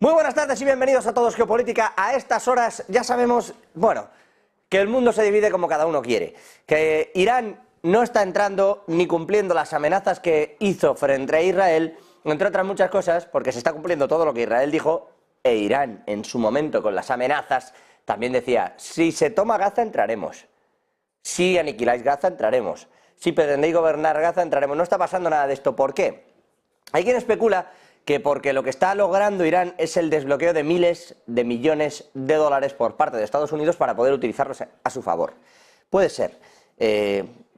Muy buenas tardes y bienvenidos a Todos Geopolítica. A estas horas ya sabemos, bueno, que el mundo se divide como cada uno quiere, que Irán no está entrando ni cumpliendo las amenazas que hizo frente a Israel, entre otras muchas cosas, porque se está cumpliendo todo lo que Israel dijo, e Irán en su momento con las amenazas también decía, si se toma Gaza entraremos, si aniquiláis Gaza entraremos, si pretendéis gobernar Gaza entraremos. No está pasando nada de esto. ¿Por qué? Hay quien especula que porque lo que está logrando Irán es el desbloqueo de miles de millones de dólares por parte de Estados Unidos para poder utilizarlos a su favor. Puede ser.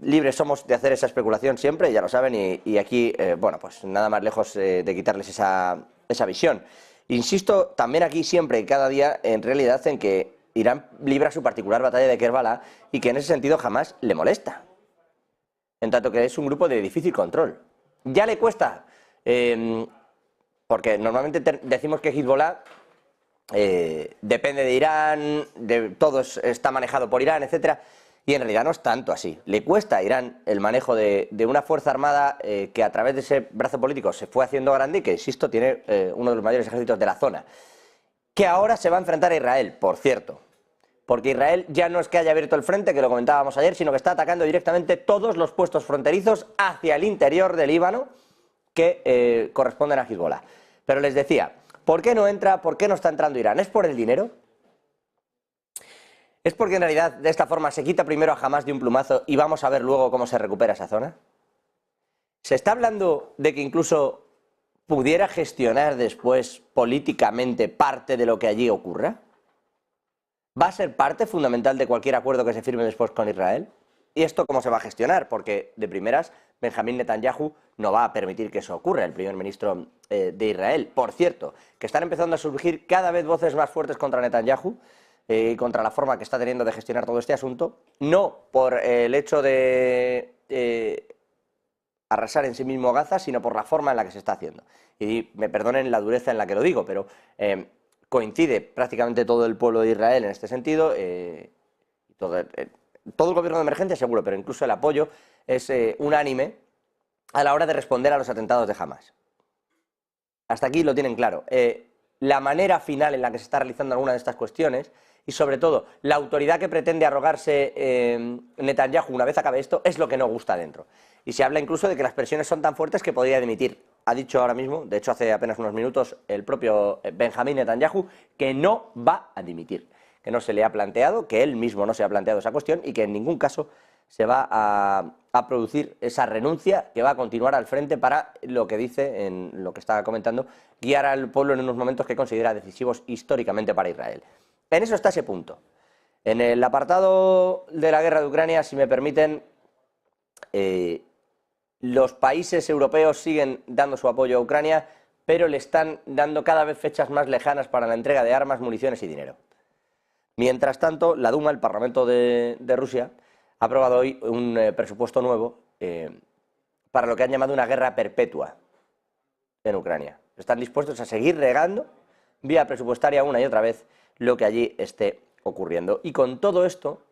Libres somos de hacer esa especulación siempre, ya lo saben, y aquí, bueno, pues nada más lejos de quitarles esa visión. Insisto también aquí siempre y cada día, en realidad, en que Irán libra su particular batalla de Kerbala y que en ese sentido jamás le molesta, en tanto que es un grupo de difícil control. Ya le cuesta, porque normalmente decimos que Hezbollah depende de Irán, todo está manejado por Irán, etcétera, y en realidad no es tanto así. Le cuesta a Irán el manejo de una fuerza armada que a través de ese brazo político se fue haciendo grande y que, insisto, tiene uno de los mayores ejércitos de la zona, que ahora se va a enfrentar a Israel, por cierto. Porque Israel ya no es que haya abierto el frente, que lo comentábamos ayer, sino que está atacando directamente todos los puestos fronterizos hacia el interior del Líbano que corresponden a Hezbollah. Pero les decía, ¿por qué no entra, por qué no está entrando Irán? ¿Es por el dinero? ¿Es porque en realidad de esta forma se quita primero a Hamás de un plumazo y vamos a ver luego cómo se recupera esa zona? ¿Se está hablando de que incluso pudiera gestionar después políticamente parte de lo que allí ocurra? ¿Va a ser parte fundamental de cualquier acuerdo que se firme después con Israel? ¿Y esto cómo se va a gestionar? Porque de primeras, Benjamín Netanyahu no va a permitir que eso ocurra, el primer ministro de Israel. Por cierto, que están empezando a surgir cada vez voces más fuertes contra Netanyahu, contra la forma que está teniendo de gestionar todo este asunto, no por el hecho de arrasar en sí mismo Gaza, sino por la forma en la que se está haciendo. Y me perdonen la dureza en la que lo digo, pero coincide prácticamente todo el pueblo de Israel en este sentido, todo el gobierno de emergencia seguro, pero incluso el apoyo es unánime a la hora de responder a los atentados de Hamás. Hasta aquí lo tienen claro. La manera final en la que se está realizando alguna de estas cuestiones y sobre todo la autoridad que pretende arrogarse Netanyahu una vez acabe esto es lo que no gusta dentro. Y se habla incluso de que las presiones son tan fuertes que podría dimitir. Ha dicho ahora mismo, de hecho hace apenas unos minutos, el propio Benjamín Netanyahu que no va a dimitir, que no se le ha planteado, que él mismo no se ha planteado esa cuestión y que en ningún caso se va a producir esa renuncia, que va a continuar al frente para lo que dice, en lo que estaba comentando, guiar al pueblo en unos momentos que considera decisivos históricamente para Israel. En eso está ese punto. En el apartado de la guerra de Ucrania, si me permiten, los países europeos siguen dando su apoyo a Ucrania, pero le están dando cada vez fechas más lejanas para la entrega de armas, municiones y dinero. Mientras tanto, la Duma, el Parlamento de Rusia, ha aprobado hoy un presupuesto nuevo para lo que han llamado una guerra perpetua en Ucrania. Están dispuestos a seguir regando vía presupuestaria una y otra vez lo que allí esté ocurriendo. Y con todo esto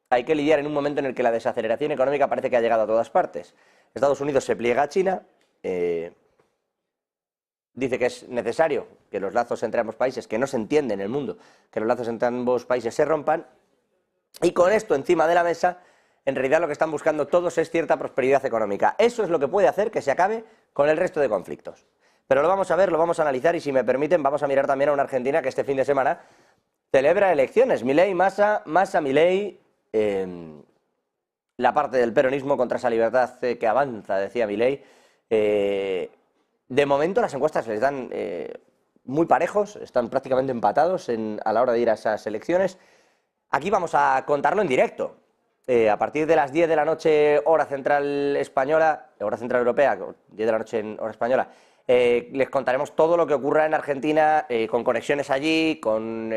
hay que lidiar en un momento en el que la desaceleración económica parece que ha llegado a todas partes. Estados Unidos se pliega a China, dice que es necesario que los lazos entre ambos países, que no se entiende en el mundo, que los lazos entre ambos países se rompan, y con esto encima de la mesa, en realidad lo que están buscando todos es cierta prosperidad económica. Eso es lo que puede hacer que se acabe con el resto de conflictos. Pero lo vamos a ver, lo vamos a analizar y si me permiten vamos a mirar también a una Argentina que este fin de semana celebra elecciones. Milei, Massa, Milei, la parte del peronismo contra esa libertad que avanza, decía Milei. De momento las encuestas les dan muy parejos, están prácticamente empatados a la hora de ir a esas elecciones. Aquí vamos a contarlo en directo. A partir de las 10 de la noche, hora central española, hora central europea, 10 de la noche en hora española, les contaremos todo lo que ocurra en Argentina, con conexiones allí, con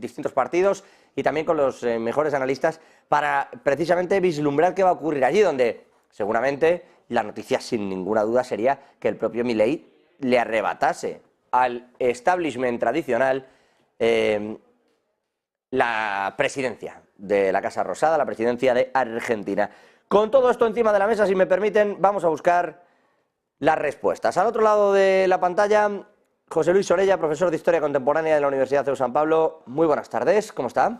distintos partidos y también con los mejores analistas para precisamente vislumbrar qué va a ocurrir allí, donde seguramente la noticia sin ninguna duda sería que el propio Milei le arrebatase al establishment tradicional la presidencia de la Casa Rosada, la presidencia de Argentina. Con todo esto encima de la mesa, si me permiten, vamos a buscar las respuestas. Al otro lado de la pantalla José Luis Orella, profesor de Historia Contemporánea de la Universidad de San Pablo. Muy buenas tardes, ¿cómo está?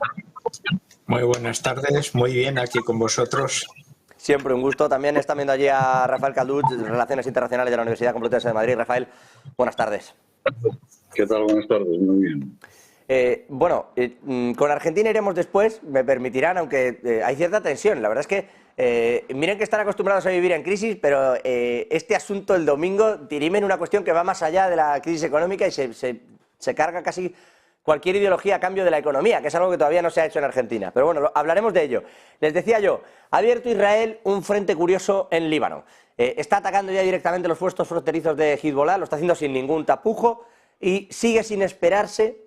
Muy buenas tardes, muy bien aquí con vosotros. Siempre un gusto. También está viendo allí a Rafael Calduch, Relaciones Internacionales de la Universidad Complutense de Madrid. Rafael, buenas tardes. ¿Qué tal? Buenas tardes, muy bien. Con Argentina iremos después, me permitirán, aunque hay cierta tensión. La verdad es que miren que están acostumbrados a vivir en crisis, pero este asunto el domingo dirime en una cuestión que va más allá de la crisis económica y se carga casi cualquier ideología a cambio de la economía, que es algo que todavía no se ha hecho en Argentina. Pero bueno, hablaremos de ello. Les decía yo, ha abierto Israel un frente curioso en Líbano. Está atacando ya directamente los puestos fronterizos de Hezbollah, lo está haciendo sin ningún tapujo y sigue sin esperarse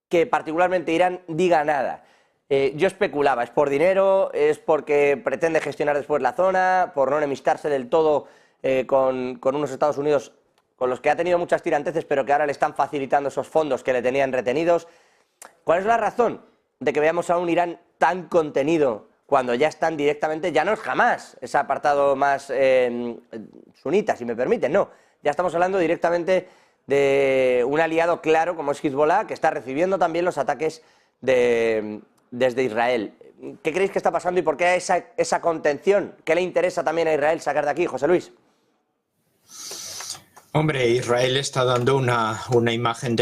que particularmente Irán diga nada. Yo especulaba, es por dinero, es porque pretende gestionar después la zona, por no enemistarse del todo con unos Estados Unidos con los que ha tenido muchas tiranteces, pero que ahora le están facilitando esos fondos que le tenían retenidos. ¿Cuál es la razón de que veamos a un Irán tan contenido cuando ya están directamente, ya no es jamás ese apartado más sunita, si me permiten, no, ya estamos hablando directamente de un aliado claro como es Hezbollah, que está recibiendo también los ataques desde Israel? ¿Qué creéis que está pasando y por qué esa contención? ¿Qué le interesa también a Israel sacar de aquí, José Luis? Hombre, Israel está dando una imagen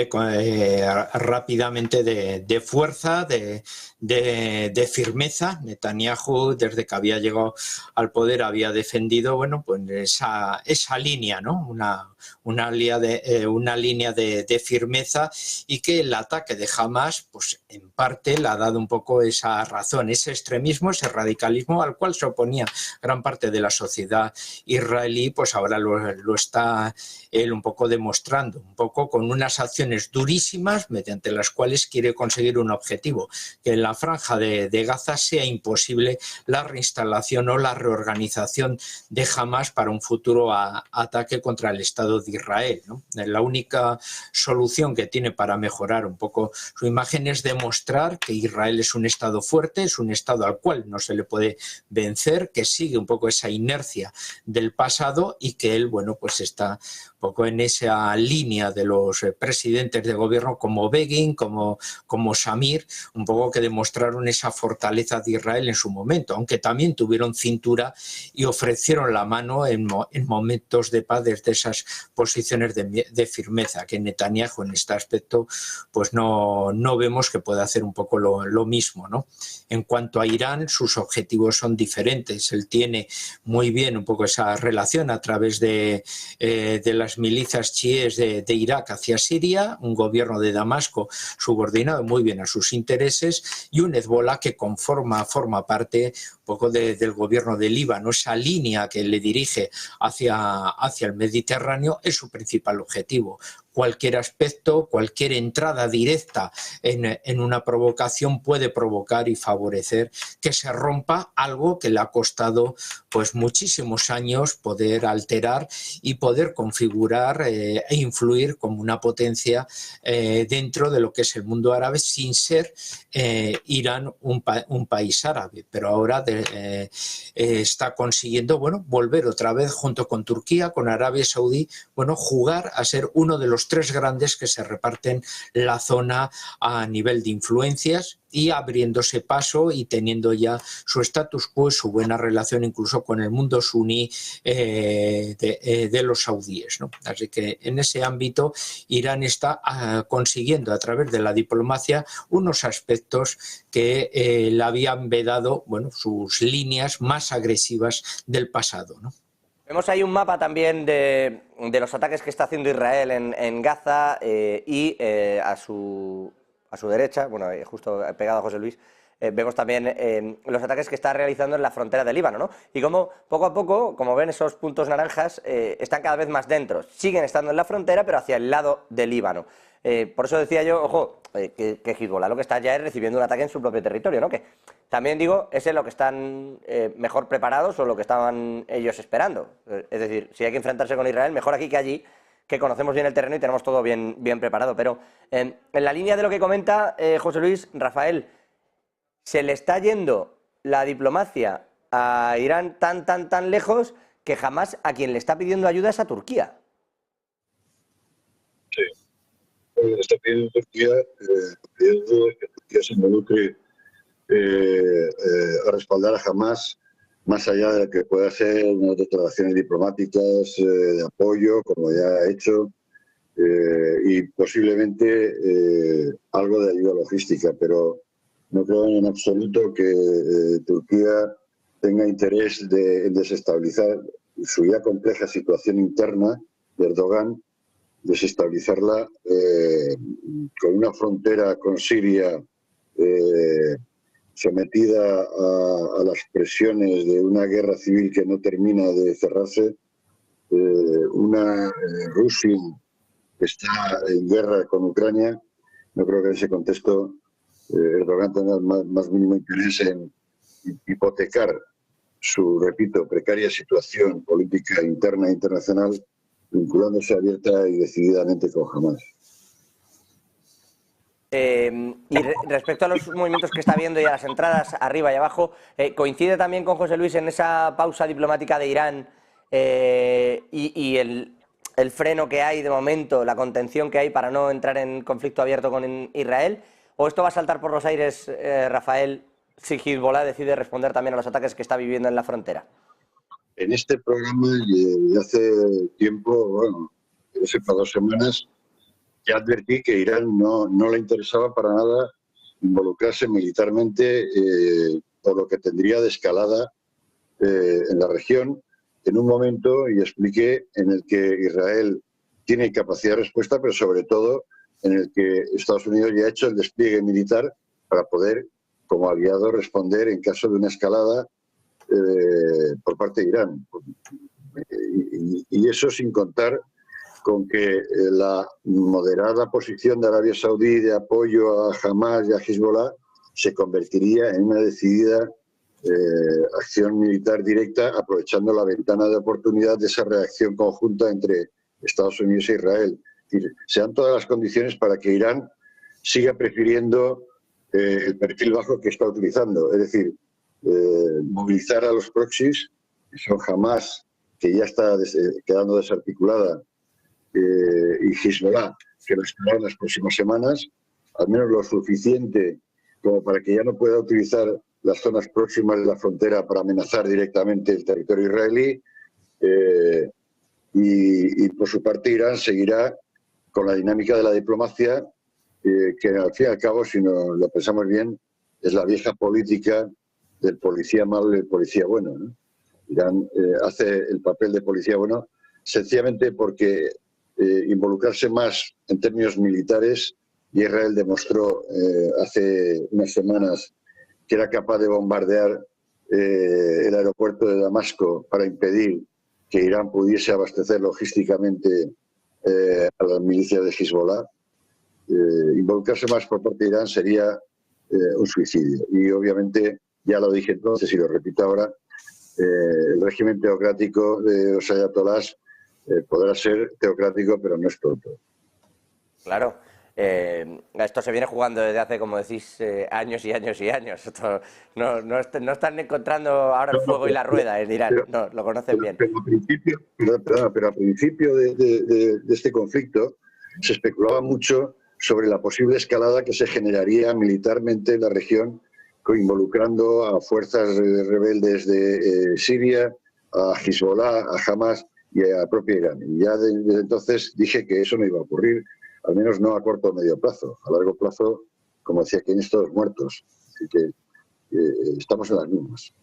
rápidamente de fuerza, de firmeza. Netanyahu, desde que había llegado al poder, había defendido, bueno, pues esa línea, ¿no? Una línea de firmeza, y que el ataque de Hamas, pues en parte le ha dado un poco esa razón, ese extremismo, ese radicalismo al cual se oponía gran parte de la sociedad israelí, pues ahora lo está él un poco demostrando, un poco con unas acciones durísimas mediante las cuales quiere conseguir un objetivo, que en la franja de Gaza sea imposible la reinstalación o la reorganización de Hamas para un futuro ataque contra el Estado de Israel, ¿no? La única solución que tiene para mejorar un poco su imagen es demostrar que Israel es un Estado fuerte, es un Estado al cual no se le puede vencer, que sigue un poco esa inercia del pasado y que él, bueno, pues está un poco en esa línea de los presidentes de gobierno como Begin, como Shamir, un poco que demostraron esa fortaleza de Israel en su momento, aunque también tuvieron cintura y ofrecieron la mano en momentos de paz desde esas posiciones de firmeza, que Netanyahu en este aspecto pues no vemos que pueda hacer un poco lo mismo, ¿no? En cuanto a Irán, sus objetivos son diferentes. Él tiene muy bien un poco esa relación a través de las milicias chiíes de Irak hacia Siria, un gobierno de Damasco subordinado muy bien a sus intereses, y un Hezbollah que forma parte un poco del gobierno de Líbano. Esa línea que le dirige hacia el Mediterráneo es su principal objetivo. Cualquier aspecto, cualquier entrada directa en una provocación puede provocar y favorecer que se rompa algo que le ha costado pues muchísimos años poder alterar y poder configurar e influir como una potencia dentro de lo que es el mundo árabe, sin ser Irán un país árabe, pero ahora está consiguiendo, bueno, volver otra vez junto con Turquía, con Arabia Saudí, bueno, jugar a ser uno de los tres grandes que se reparten la zona a nivel de influencias, y abriéndose paso y teniendo ya su status quo, su buena relación incluso con el mundo suní de los saudíes, ¿no? Así que en ese ámbito Irán está consiguiendo a través de la diplomacia unos aspectos que le habían vedado, bueno, sus líneas más agresivas del pasado, ¿no? Vemos ahí un mapa también de los ataques que está haciendo Israel en Gaza y a su derecha, bueno, justo pegado a José Luis, vemos también los ataques que está realizando en la frontera del Líbano, ¿no? Y como poco a poco, como ven esos puntos naranjas, están cada vez más dentro. Siguen estando en la frontera, pero hacia el lado del Líbano. Por eso decía yo, ojo, que Hezbollah lo que está ya es recibiendo un ataque en su propio territorio, ¿no? Que también digo, es en lo que están mejor preparados o lo que estaban ellos esperando. Es decir, si hay que enfrentarse con Israel, mejor aquí que allí, que conocemos bien el terreno y tenemos todo bien preparado. Pero en la línea de lo que comenta José Luis, Rafael, se le está yendo la diplomacia a Irán tan lejos que jamás a quien le está pidiendo ayuda es a Turquía. Sí, está pidiendo Turquía, pidiendo que Turquía se involucre a respaldar a Hamás, más allá de que pueda ser unas declaraciones diplomáticas de apoyo, como ya ha hecho, y posiblemente algo de ayuda logística, pero no creo en absoluto que Turquía tenga interés en desestabilizar su ya compleja situación interna de Erdogan, desestabilizarla con una frontera con Siria sometida a las presiones de una guerra civil que no termina de cerrarse, una Rusia que está en guerra con Ucrania. No creo que en ese contexto Erdogan tenga el más mínimo interés en hipotecar su, repito, precaria situación política interna e internacional, vinculándose abierta y decididamente con Hamás. Respecto a los movimientos que está viendo y a las entradas arriba y abajo, ¿coincide también con José Luis en esa pausa diplomática de Irán y el freno que hay de momento, la contención que hay para no entrar en conflicto abierto con Israel? ¿O esto va a saltar por los aires, Rafael, si Hezbollah decide responder también a los ataques que está viviendo en la frontera? En este programa, y hace tiempo, bueno, yo sé, para 2 semanas, ya advertí que Irán no le interesaba para nada involucrarse militarmente por lo que tendría de escalada en la región, en un momento, y expliqué, en el que Israel tiene capacidad de respuesta, pero sobre todo en el que Estados Unidos ya ha hecho el despliegue militar para poder, como aliado, responder en caso de una escalada por parte de Irán. Y eso sin contar con que la moderada posición de Arabia Saudí de apoyo a Hamás y a Hezbollah se convertiría en una decidida acción militar directa, aprovechando la ventana de oportunidad de esa reacción conjunta entre Estados Unidos e Israel. Se dan todas las condiciones para que Irán siga prefiriendo el perfil bajo que está utilizando, es decir, movilizar a los proxies, que son Hamás, que ya está quedando desarticulada, y Hezbollah, que lo estará en las próximas semanas, al menos lo suficiente como para que ya no pueda utilizar las zonas próximas de la frontera para amenazar directamente el territorio israelí, y por su parte Irán seguirá con la dinámica de la diplomacia, que al fin y al cabo, si no lo pensamos bien, es la vieja política del policía malo y el policía bueno, ¿no? Irán hace el papel de policía bueno sencillamente porque involucrarse más en términos militares, y Israel demostró hace unas semanas que era capaz de bombardear el aeropuerto de Damasco para impedir que Irán pudiese abastecer logísticamente a las milicias de Hezbollah. Involucrarse más por parte de Irán sería un suicidio. Y obviamente, ya lo dije entonces y lo repito ahora, el régimen teocrático de los ayatolás podrá ser teocrático, pero no es tonto. Claro. Esto se viene jugando desde hace, como decís, años y años y años. Esto no están encontrando ahora el fuego y la rueda en Irán. No, lo conocen bien. Pero al principio de este conflicto se especulaba mucho sobre la posible escalada que se generaría militarmente en la región, involucrando a fuerzas rebeldes de Siria, a Hezbollah, a Hamás y a propio Irán. Y ya desde entonces dije que eso no iba a ocurrir, al menos no a corto o medio plazo. A largo plazo, como decía, que hay todos muertos. Así que estamos en las mismas.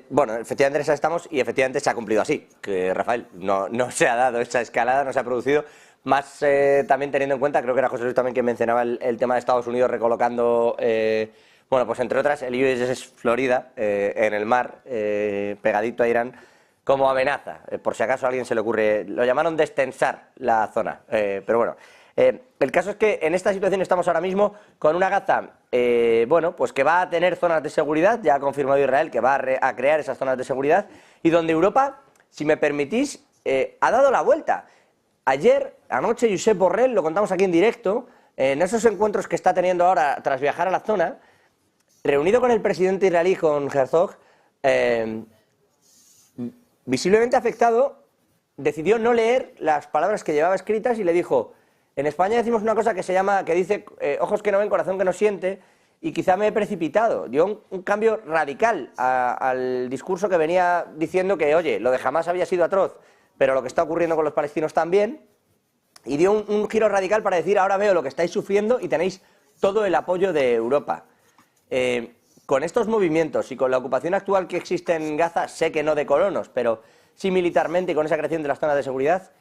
Bueno, efectivamente en esa estamos y efectivamente se ha cumplido así, que Rafael, no se ha dado esa escalada, no se ha producido, más también teniendo en cuenta, creo que era José Luis también quien mencionaba el tema de Estados Unidos recolocando, bueno, pues entre otras, el USS Florida en el mar, pegadito a Irán, como amenaza, por si acaso a alguien se le ocurre, lo llamaron destensar la zona, pero bueno. El caso es que en esta situación estamos ahora mismo con una Gaza, bueno, pues que va a tener zonas de seguridad, ya ha confirmado Israel que va a crear esas zonas de seguridad, y donde Europa, si me permitís, ha dado la vuelta. Ayer, anoche, Josep Borrell, lo contamos aquí en directo, en esos encuentros que está teniendo ahora tras viajar a la zona, reunido con el presidente israelí, con Herzog, visiblemente afectado, decidió no leer las palabras que llevaba escritas y le dijo: En España decimos una cosa que se llama, que dice ojos que no ven, corazón que no siente, y quizá me he precipitado. Dio un cambio radical al discurso que venía diciendo que, oye, lo de Hamás había sido atroz, pero lo que está ocurriendo con los palestinos también, y dio un giro radical para decir, ahora veo lo que estáis sufriendo y tenéis todo el apoyo de Europa. Con estos movimientos y con la ocupación actual que existe en Gaza, sé que no de colonos, pero sí militarmente y con esa creación de las zonas de seguridad,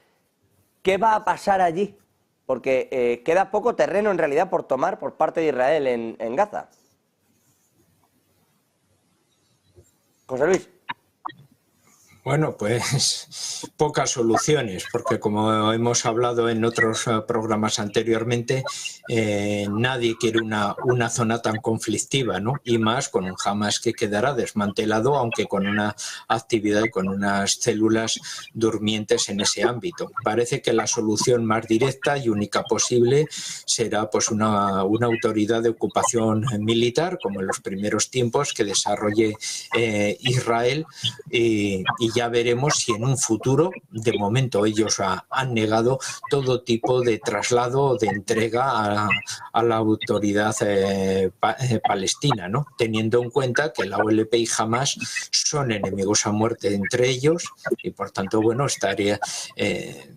¿qué va a pasar allí? Porque queda poco terreno en realidad por tomar por parte de Israel en Gaza. José Luis. Bueno, pues pocas soluciones, porque como hemos hablado en otros programas anteriormente, nadie quiere una zona tan conflictiva, ¿no? Y más con un Hamás que quedará desmantelado, aunque con una actividad y con unas células durmientes en ese ámbito. Parece que la solución más directa y única posible será pues una autoridad de ocupación militar, como en los primeros tiempos que desarrolle Israel, y ya veremos si en un futuro, de momento ellos han negado todo tipo de traslado o de entrega a la autoridad palestina, ¿no? Teniendo en cuenta que la OLP y Hamás son enemigos a muerte entre ellos y por tanto, bueno, estaría,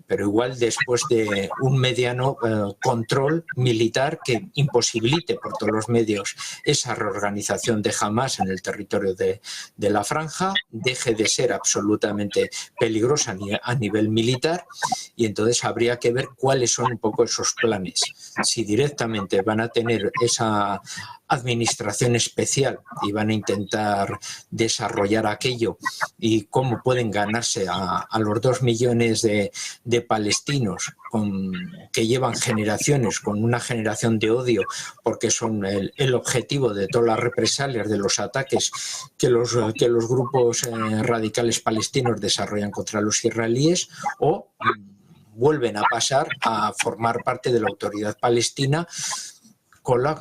pero igual después de un mediano control militar que imposibilite por todos los medios esa reorganización de Hamás en el territorio de la franja, deje de ser absolutamente peligrosa a nivel militar, y entonces habría que ver cuáles son un poco esos planes. Si directamente van a tener esa administración especial y van a intentar desarrollar aquello, y cómo pueden ganarse a los 2 millones de palestinos que llevan generaciones, con una generación de odio, porque son el objetivo de todas las represalias, de los ataques que los grupos radicales palestinos desarrollan contra los israelíes, o vuelven a pasar a formar parte de la autoridad palestina, con las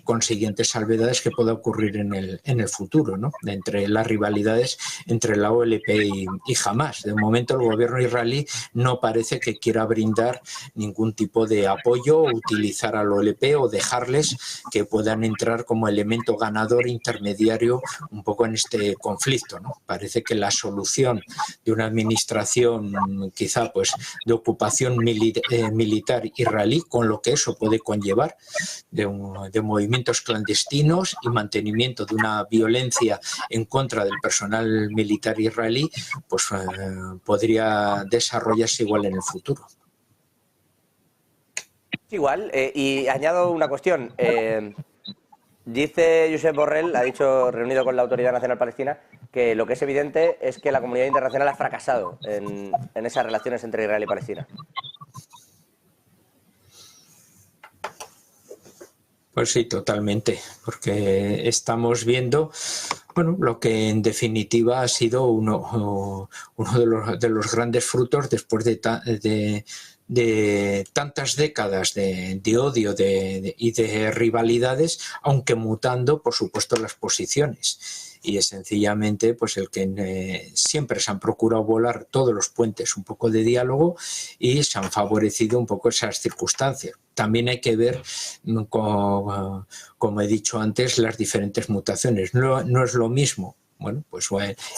consiguientes salvedades que pueda ocurrir en el futuro, ¿no? Entre las rivalidades entre la OLP y Hamás. De momento el gobierno israelí no parece que quiera brindar ningún tipo de apoyo o utilizar a la OLP o dejarles que puedan entrar como elemento ganador intermediario un poco en este conflicto, ¿no? Parece que la solución de una administración quizá pues de ocupación militar israelí, con lo que eso puede conllevar de movimientos clandestinos y mantenimiento de una violencia en contra del personal militar israelí, pues podría desarrollarse igual en el futuro. Igual, y añado una cuestión. Dice Josep Borrell, ha dicho, reunido con la Autoridad Nacional Palestina, que lo que es evidente es que la comunidad internacional ha fracasado en esas relaciones entre Israel y Palestina. Pues sí, totalmente, porque estamos viendo, bueno, lo que en definitiva ha sido uno de los grandes frutos después de tantas décadas de odio y de rivalidades, aunque mutando, por supuesto, las posiciones. Y es sencillamente pues el que siempre se han procurado volar todos los puentes un poco de diálogo y se han favorecido un poco esas circunstancias. También hay que ver, como he dicho antes, las diferentes mutaciones. No es lo mismo, bueno, pues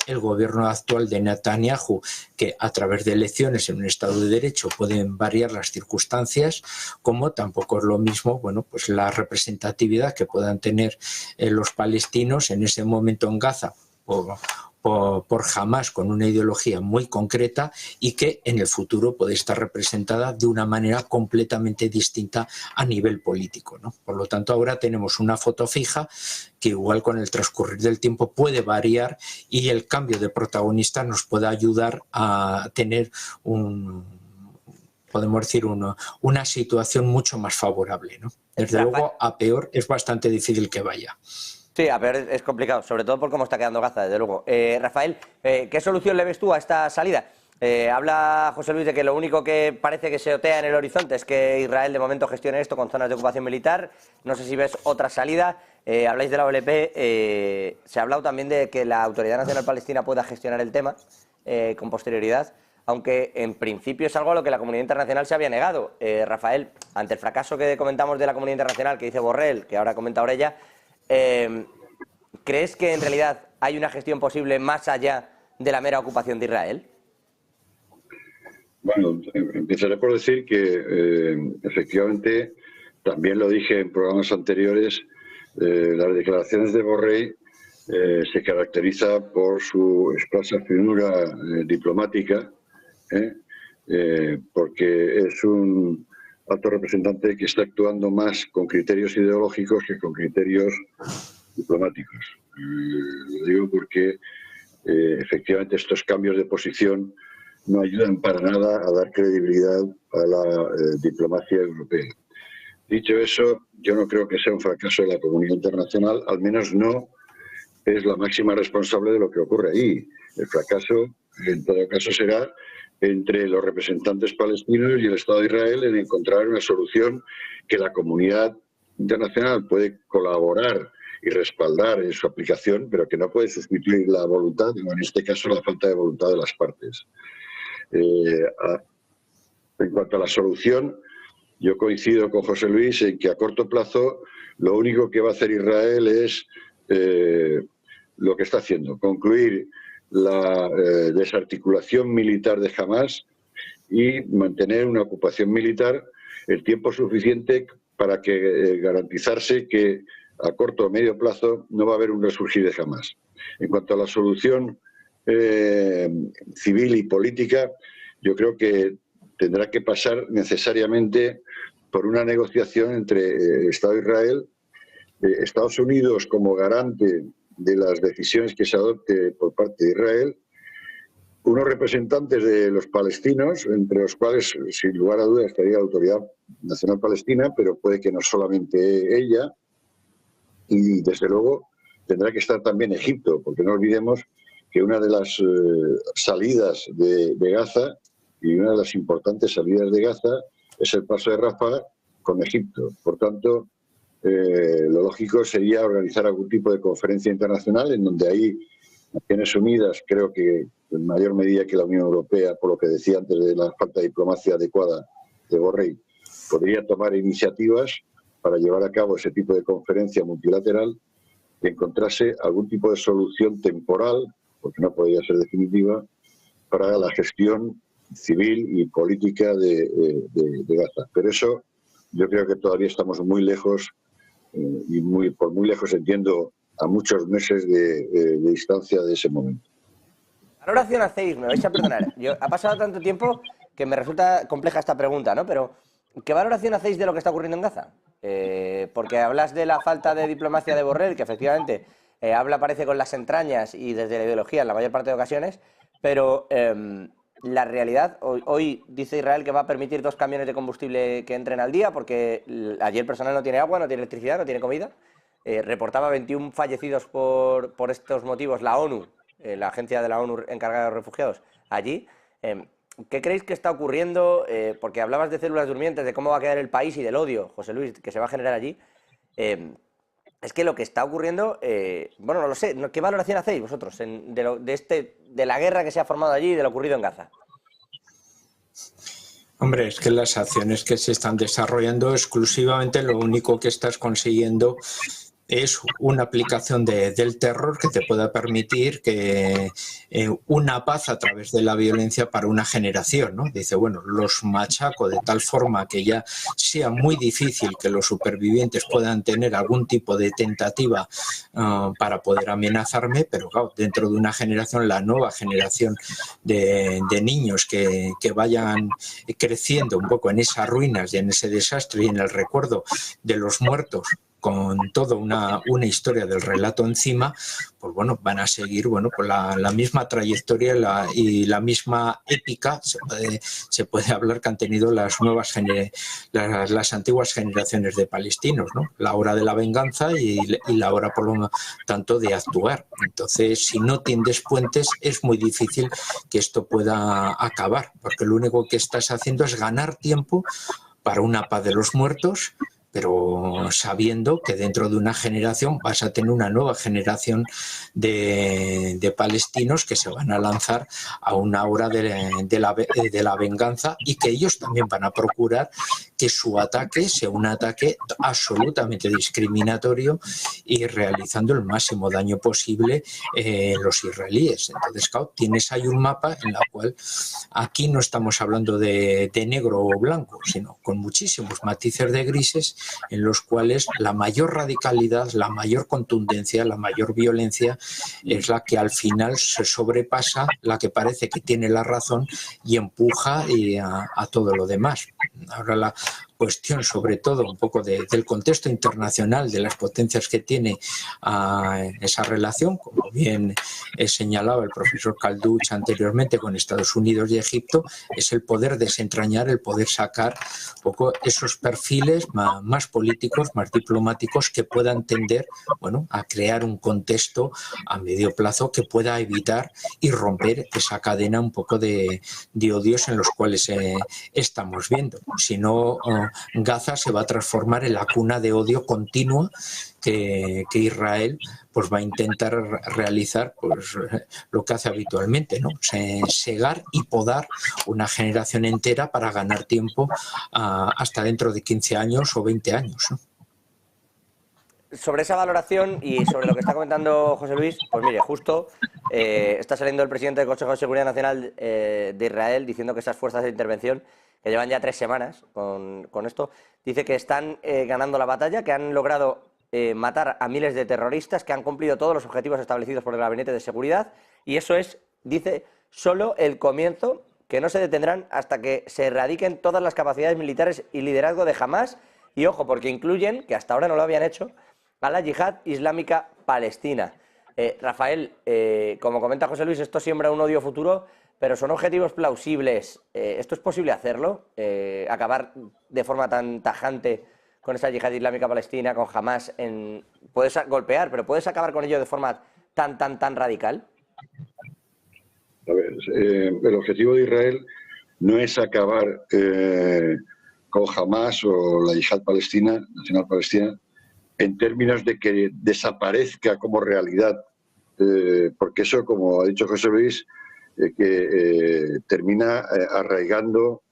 el gobierno actual de Netanyahu, que a través de elecciones en un Estado de Derecho pueden variar las circunstancias, como tampoco es lo mismo, bueno, pues la representatividad que puedan tener los palestinos en ese momento en Gaza por Hamás, con una ideología muy concreta, y que en el futuro puede estar representada de una manera completamente distinta a nivel político, ¿no? Por lo tanto, ahora tenemos una foto fija que igual con el transcurrir del tiempo puede variar, y el cambio de protagonista nos puede ayudar a tener podemos decir, una situación mucho más favorable, ¿no? Desde luego, a peor es bastante difícil que vaya. Sí, a ver, es complicado, sobre todo por cómo está quedando Gaza, desde luego. Rafael, ¿qué solución le ves tú a esta salida? Habla José Luis de que lo único que parece que se otea en el horizonte es que Israel de momento gestione esto con zonas de ocupación militar. No sé si ves otra salida. Habláis de la OLP. Se ha hablado también de que la Autoridad Nacional Palestina pueda gestionar el tema con posterioridad. aunque en principio es algo a lo que la comunidad internacional se había negado. Rafael, ante el fracaso que comentamos de la comunidad internacional, que dice Borrell, que ahora comenta Orella, ¿crees que en realidad hay una gestión posible más allá de la mera ocupación de Israel? Bueno, empezaré por decir que efectivamente, también lo dije en programas anteriores, las declaraciones de Borrell se caracteriza por su escasa finura diplomática, porque es un alto representante que está actuando más con criterios ideológicos que con criterios diplomáticos. Lo digo porque efectivamente estos cambios de posición no ayudan para nada a dar credibilidad a la diplomacia europea. Dicho eso, yo no creo que sea un fracaso de la comunidad internacional, al menos no es la máxima responsable de lo que ocurre ahí. El fracaso, en todo caso, será entre los representantes palestinos y el Estado de Israel en encontrar una solución que la comunidad internacional puede colaborar y respaldar en su aplicación, pero que no puede sustituir la voluntad, o en este caso la falta de voluntad de las partes. En cuanto a la solución, yo coincido con José Luis en que a corto plazo lo único que va a hacer Israel es lo que está haciendo, concluir la desarticulación militar de Hamás y mantener una ocupación militar el tiempo suficiente para que garantizarse que a corto o medio plazo no va a haber un resurgir de Hamás. En cuanto a la solución civil y política, yo creo que tendrá que pasar necesariamente por una negociación entre Estado de Israel, Estados Unidos como garante de las decisiones que se adopte por parte de Israel, unos representantes de los palestinos, entre los cuales, sin lugar a dudas, estaría la Autoridad Nacional Palestina, pero puede que no solamente ella, y desde luego tendrá que estar también Egipto, porque no olvidemos que una de las salidas de Gaza, y una de las importantes salidas de Gaza, es el paso de Rafah con Egipto. Por tanto, lo lógico sería organizar algún tipo de conferencia internacional en donde ahí Naciones Unidas, creo que en mayor medida que la Unión Europea, por lo que decía antes de la falta de diplomacia adecuada de Borrell, podría tomar iniciativas para llevar a cabo ese tipo de conferencia multilateral que encontrase algún tipo de solución temporal, porque no podría ser definitiva, para la gestión civil y política de Gaza. Pero eso yo creo que todavía estamos muy lejos, y por muy lejos entiendo a muchos meses de distancia de ese momento. ¿Qué valoración hacéis? Me vais a perdonar. Ha pasado tanto tiempo que me resulta compleja esta pregunta, ¿no? Pero, ¿qué valoración hacéis de lo que está ocurriendo en Gaza? Porque hablas de la falta de diplomacia de Borrell, que efectivamente habla, parece, con las entrañas y desde la ideología en la mayor parte de ocasiones, pero la realidad, hoy dice Israel que va a permitir 2 camiones de combustible que entren al día porque allí el personal no tiene agua, no tiene electricidad, no tiene comida. Reportaba 21 fallecidos por estos motivos la ONU, la agencia de la ONU encargada de los refugiados, allí. ¿Qué creéis que está ocurriendo? Porque hablabas de células durmientes, de cómo va a quedar el país y del odio, José Luis, que se va a generar allí. Es que lo que está ocurriendo, bueno, no lo sé, ¿qué valoración hacéis vosotros de la guerra que se ha formado allí y de lo ocurrido en Gaza? Hombre, es que las acciones que se están desarrollando exclusivamente lo único que estás consiguiendo es una aplicación del terror que te pueda permitir que una paz a través de la violencia para una generación, ¿no? Dice, bueno, los machaco de tal forma que ya sea muy difícil que los supervivientes puedan tener algún tipo de tentativa para poder amenazarme, pero claro, dentro de una generación, la nueva generación de niños que vayan creciendo un poco en esas ruinas y en ese desastre y en el recuerdo de los muertos, con toda una historia del relato encima, pues bueno, van a seguir bueno, pues la misma trayectoria y la misma épica, se puede hablar que han tenido las antiguas generaciones de palestinos, ¿no? La hora de la venganza y la hora, por lo tanto, de actuar. Entonces, si no tiendes puentes, es muy difícil que esto pueda acabar, porque lo único que estás haciendo es ganar tiempo para una paz de los muertos, pero sabiendo que dentro de una generación vas a tener una nueva generación de palestinos que se van a lanzar a una hora de la venganza, y que ellos también van a procurar que su ataque sea un ataque absolutamente discriminatorio y realizando el máximo daño posible los israelíes. Entonces, claro, tienes ahí un mapa en la cual aquí no estamos hablando de negro o blanco, sino con muchísimos matices de grises, en los cuales la mayor radicalidad, la mayor contundencia, la mayor violencia es la que al final se sobrepasa, la que parece que tiene la razón y empuja a todo lo demás. Ahora la cuestión, sobre todo, un poco del contexto internacional, de las potencias que tiene esa relación, como bien señalaba el profesor Calduch anteriormente, con Estados Unidos y Egipto, es el poder desentrañar, el poder sacar un poco esos perfiles más políticos, más diplomáticos, que puedan tender, bueno, a crear un contexto a medio plazo que pueda evitar y romper esa cadena un poco de odios en los cuales estamos viendo. Si no, Gaza se va a transformar en la cuna de odio continua que Israel pues va a intentar realizar, pues lo que hace habitualmente, ¿no? Segar y podar una generación entera para ganar tiempo hasta dentro de 15 años o 20 años, ¿no? Sobre esa valoración y sobre lo que está comentando José Luis, pues mire, justo está saliendo el presidente del Consejo de Seguridad Nacional de Israel diciendo que esas fuerzas de intervención, que llevan ya 3 semanas con esto, dice que están ganando la batalla, que han logrado matar a miles de terroristas, que han cumplido todos los objetivos establecidos por el Gabinete de Seguridad, y eso es, dice, solo el comienzo, que no se detendrán hasta que se erradiquen todas las capacidades militares y liderazgo de Hamás, y ojo, porque incluyen, que hasta ahora no lo habían hecho, a la Yihad Islámica Palestina. Rafael, como comenta José Luis, esto siembra un odio futuro, pero son objetivos plausibles. ¿Esto es posible hacerlo? ¿Acabar de forma tan tajante con esa Yihad Islámica Palestina, con Hamás? Puedes golpear, pero ¿puedes acabar con ello de forma tan radical? A ver, el objetivo de Israel no es acabar con Hamás o la Yihad Palestina, Nacional Palestina, en términos de que desaparezca como realidad, porque eso, como ha dicho José Luis, que termina arraigando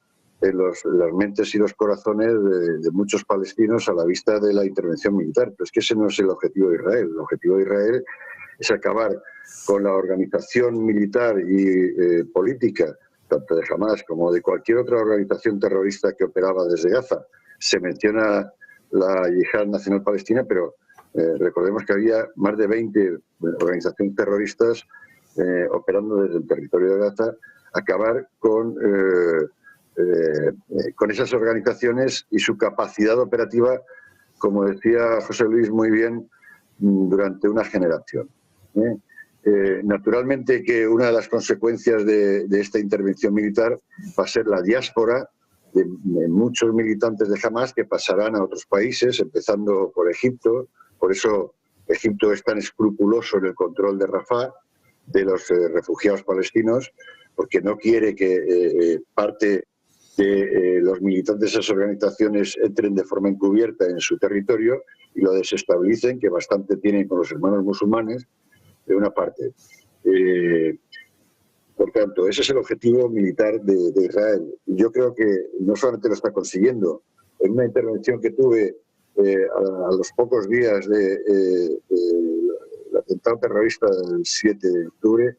en las mentes y los corazones de muchos palestinos a la vista de la intervención militar. Pero es que ese no es el objetivo de Israel. El objetivo de Israel es acabar con la organización militar y política, tanto de Hamás como de cualquier otra organización terrorista que operaba desde Gaza. Se menciona la Yihad Nacional Palestina, pero recordemos que había más de 20 organizaciones terroristas operando desde el territorio de Gaza. Acabar con esas organizaciones y su capacidad operativa, como decía José Luis muy bien, durante una generación. Naturalmente que una de las consecuencias de esta intervención militar va a ser la diáspora de muchos militantes de Hamás que pasarán a otros países, empezando por Egipto. Por eso Egipto es tan escrupuloso en el control de Rafah, de los refugiados palestinos, porque no quiere que parte de los militantes de esas organizaciones entren de forma encubierta en su territorio y lo desestabilicen, que bastante tienen con los hermanos musulmanes, de una parte. Por tanto, ese es el objetivo militar de Israel. Yo creo que no solamente lo está consiguiendo. En una intervención que tuve a los pocos días del atentado terrorista del 7 de octubre,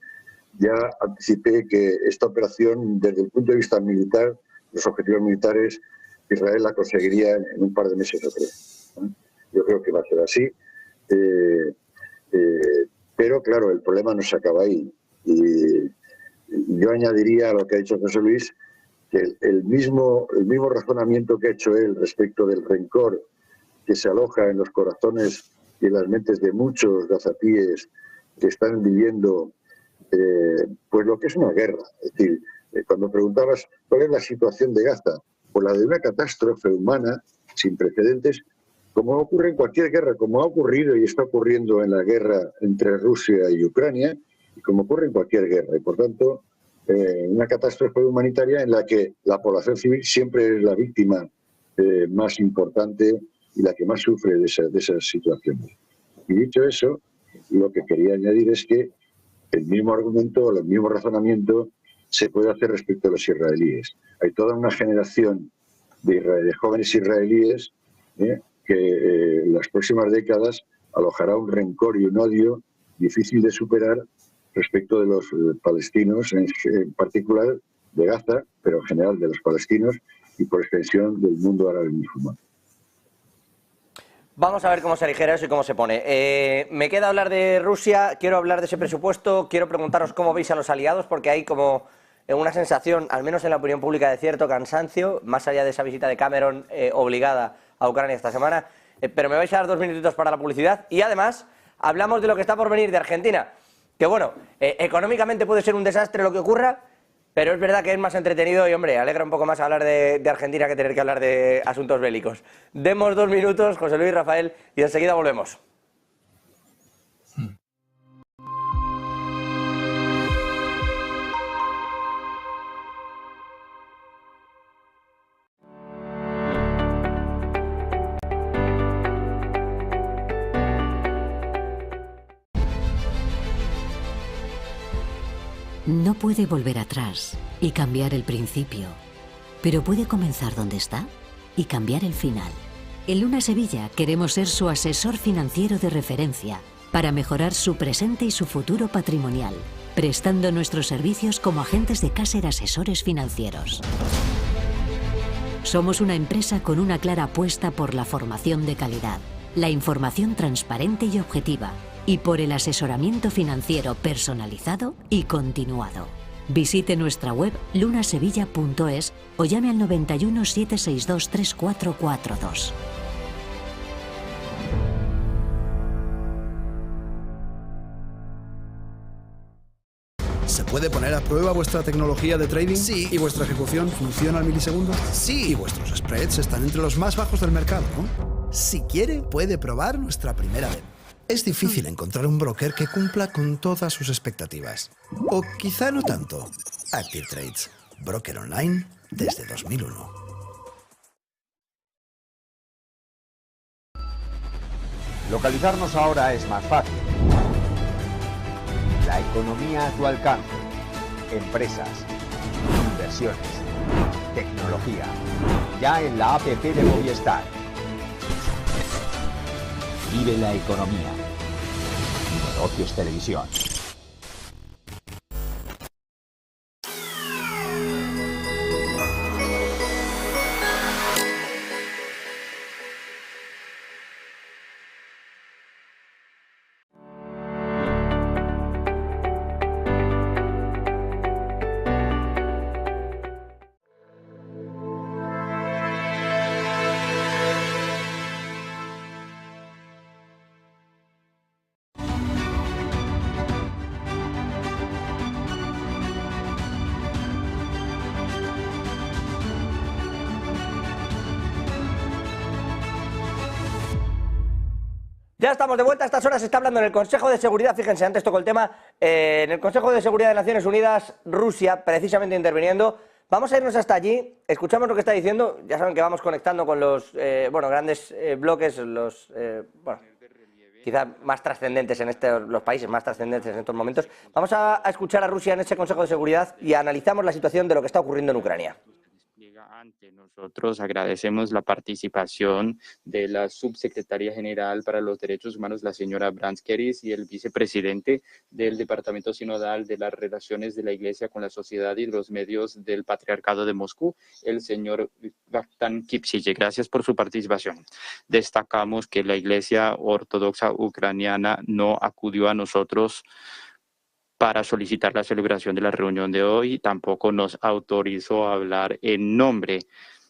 ya anticipé que esta operación, desde el punto de vista militar, los objetivos militares, Israel la conseguiría en un par de meses o 3. Yo creo que va a ser así. Pero, claro, el problema no se acaba ahí. Y yo añadiría a lo que ha dicho José Luis, que el mismo razonamiento que ha hecho él respecto del rencor que se aloja en los corazones y en las mentes de muchos gazatíes que están viviendo pues lo que es una guerra. Es decir, cuando preguntabas cuál es la situación de Gaza, pues la de una catástrofe humana sin precedentes, como ocurre en cualquier guerra, como ha ocurrido y está ocurriendo en la guerra entre Rusia y Ucrania, y como ocurre en cualquier guerra. Y por tanto, una catástrofe humanitaria en la que la población civil siempre es la víctima más importante y la que más sufre de esas situaciones. Y dicho eso, lo que quería añadir es que el mismo argumento o el mismo razonamiento se puede hacer respecto a los israelíes. Hay toda una generación de jóvenes israelíes que en las próximas décadas alojará un rencor y un odio difícil de superar respecto de los palestinos, en particular de Gaza, pero en general de los palestinos y por extensión del mundo árabe musulmán. Vamos a ver cómo se aligera eso y cómo se pone. Me queda hablar de Rusia, quiero hablar de ese presupuesto, quiero preguntaros cómo veis a los aliados, porque hay como una sensación, al menos en la opinión pública, de cierto cansancio, más allá de esa visita de Cameron obligada a Ucrania esta semana. Pero me vais a dar 2 minutitos para la publicidad y además hablamos de lo que está por venir de Argentina, que bueno, económicamente puede ser un desastre lo que ocurra, pero es verdad que es más entretenido y, hombre, alegra un poco más hablar de Argentina que tener que hablar de asuntos bélicos. Demos 2 minutos, José Luis, Rafael, y enseguida volvemos. No puede volver atrás y cambiar el principio, pero puede comenzar donde está y cambiar el final. En Luna Sevilla queremos ser su asesor financiero de referencia para mejorar su presente y su futuro patrimonial, prestando nuestros servicios como agentes de Caser Asesores Financieros. Somos una empresa con una clara apuesta por la formación de calidad, la información transparente y objetiva, y por el asesoramiento financiero personalizado y continuado. Visite nuestra web lunasevilla.es o llame al 91 762 3442. ¿Se puede poner a prueba vuestra tecnología de trading? Sí. ¿Y vuestra ejecución funciona al milisegundo? Sí. ¿Y vuestros spreads están entre los más bajos del mercado, no? Si quiere, puede probar nuestra primera vez. Es difícil encontrar un broker que cumpla con todas sus expectativas. O quizá no tanto. Active Trades, broker online desde 2001. Localizarnos ahora es más fácil. La economía a tu alcance. Empresas, inversiones, tecnología. Ya en la app de Movistar. Vive la economía. Negocios Televisión. Ya estamos de vuelta, a estas horas se está hablando en el Consejo de Seguridad, fíjense, antes tocó el tema, en el Consejo de Seguridad de Naciones Unidas, Rusia precisamente interviniendo. Vamos a irnos hasta allí, escuchamos lo que está diciendo, ya saben que vamos conectando con los grandes bloques, los quizás más trascendentes en los países más trascendentes en estos momentos. Vamos a escuchar a Rusia en ese Consejo de Seguridad y analizamos la situación de lo que está ocurriendo en Ucrania. Nosotros agradecemos la participación de la subsecretaria general para los derechos humanos, la señora Branskeris, y el vicepresidente del Departamento Sinodal de las Relaciones de la Iglesia con la Sociedad y los Medios del Patriarcado de Moscú, el señor Vakhtang Kipsille. Gracias por su participación. Destacamos que la Iglesia Ortodoxa Ucraniana no acudió a nosotros para solicitar la celebración de la reunión de hoy, tampoco nos autorizó a hablar en nombre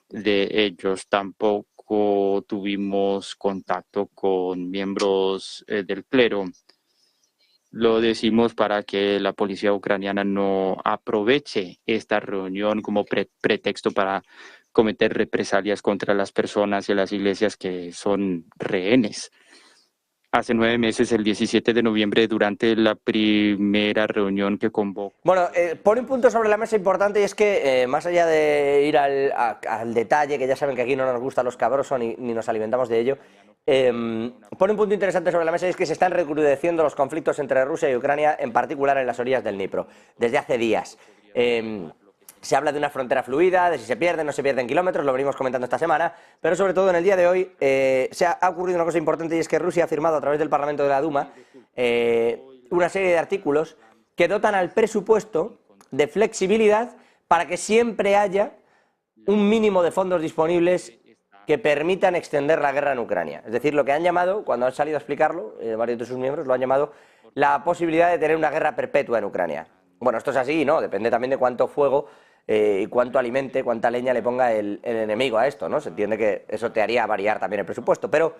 de ellos, tampoco tuvimos contacto con miembros del clero. Lo decimos para que la policía ucraniana no aproveche esta reunión como pretexto para cometer represalias contra las personas y las iglesias que son rehenes. hace 9 meses, el 17 de noviembre, durante la primera reunión que convocó. Bueno, pone un punto sobre la mesa importante, y es que más allá de ir al detalle, que ya saben que aquí no nos gustan los cabrosos ni nos alimentamos de ello, pone un punto interesante sobre la mesa, y es que se están recrudeciendo los conflictos entre Rusia y Ucrania, en particular en las orillas del Dnipro, desde hace días. Se habla de una frontera fluida, de si se pierden o no se pierden kilómetros, lo venimos comentando esta semana, pero sobre todo en el día de hoy ha ocurrido una cosa importante, y es que Rusia ha firmado a través del Parlamento de la Duma una serie de artículos que dotan al presupuesto de flexibilidad para que siempre haya un mínimo de fondos disponibles que permitan extender la guerra en Ucrania. Es decir, lo que han llamado, cuando han salido a explicarlo, varios de sus miembros lo han llamado la posibilidad de tener una guerra perpetua en Ucrania. Bueno, esto es así, ¿no? Depende también de cuánto fuego y cuánto alimente, cuánta leña le ponga el enemigo a esto, ¿no? Se entiende que eso te haría variar también el presupuesto, pero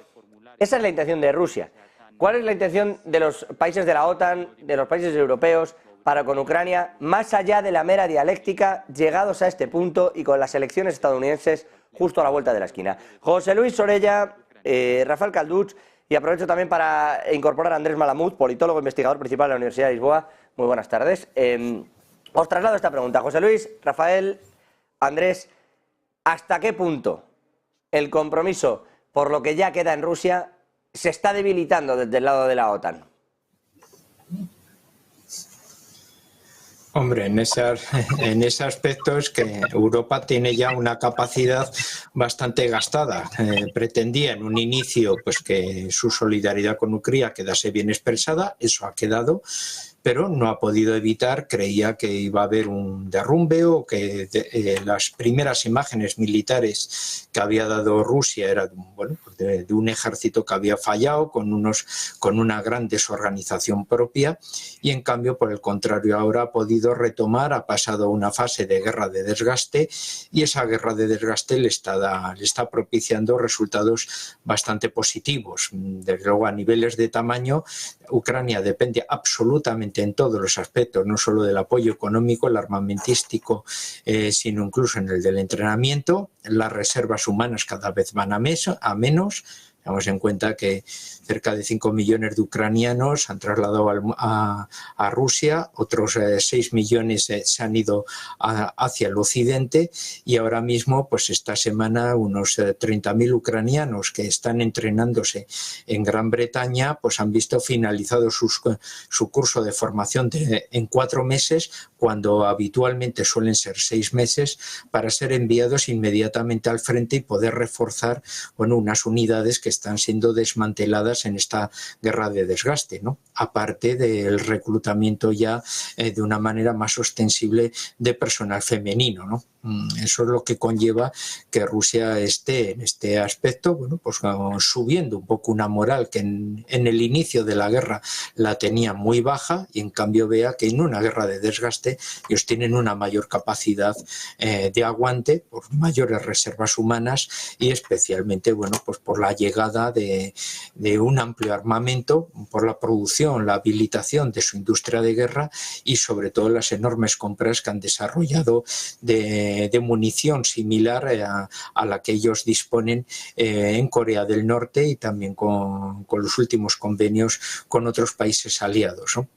esa es la intención de Rusia. ¿Cuál es la intención de los países de la OTAN, de los países europeos para con Ucrania, más allá de la mera dialéctica, llegados a este punto y con las elecciones estadounidenses justo a la vuelta de la esquina? José Luis Sorella, Rafael Calduch, y aprovecho también para incorporar a Andrés Malamud, politólogo investigador principal de la Universidad de Lisboa. Muy buenas tardes. Os traslado esta pregunta. José Luis, Rafael, Andrés, ¿hasta qué punto el compromiso por lo que ya queda en Rusia se está debilitando desde el lado de la OTAN? Hombre, en ese aspecto es que Europa tiene ya una capacidad bastante gastada. Pretendía en un inicio pues que su solidaridad con Ucrania quedase bien expresada, eso ha quedado, pero no ha podido evitar, creía que iba a haber un derrumbe o que las primeras imágenes militares que había dado Rusia eran bueno, de un ejército que había fallado, con una gran desorganización propia, y en cambio, por el contrario, ahora ha podido retomar, ha pasado a una fase de guerra de desgaste, y esa guerra de desgaste le está propiciando resultados bastante positivos. Desde luego, a niveles de tamaño, Ucrania depende absolutamente en todos los aspectos, no solo del apoyo económico, el armamentístico, sino incluso en el del entrenamiento. Las reservas humanas cada vez van a menos. Tenemos en cuenta que cerca de 5 millones de ucranianos han trasladado a Rusia, otros 6 millones se han ido hacia el occidente, y ahora mismo, pues esta semana, unos 30.000 ucranianos que están entrenándose en Gran Bretaña, pues han visto finalizado su curso de formación en 4 meses, cuando habitualmente suelen ser 6 meses, para ser enviados inmediatamente al frente y poder reforzar unas unidades que están siendo desmanteladas en esta guerra de desgaste, ¿no? Aparte del reclutamiento ya de una manera más ostensible de personal femenino, ¿no? Eso es lo que conlleva que Rusia esté en este aspecto, bueno, pues subiendo un poco una moral que en el inicio de la guerra la tenía muy baja, y en cambio vea que en una guerra de desgaste ellos tienen una mayor capacidad de aguante, por mayores reservas humanas, y especialmente, bueno, pues por la llegada de un amplio armamento, por la producción, la habilitación de su industria de guerra, y sobre todo las enormes compras que han desarrollado de munición similar a la que ellos disponen en Corea del Norte, y también con los últimos convenios con otros países aliados, ¿no?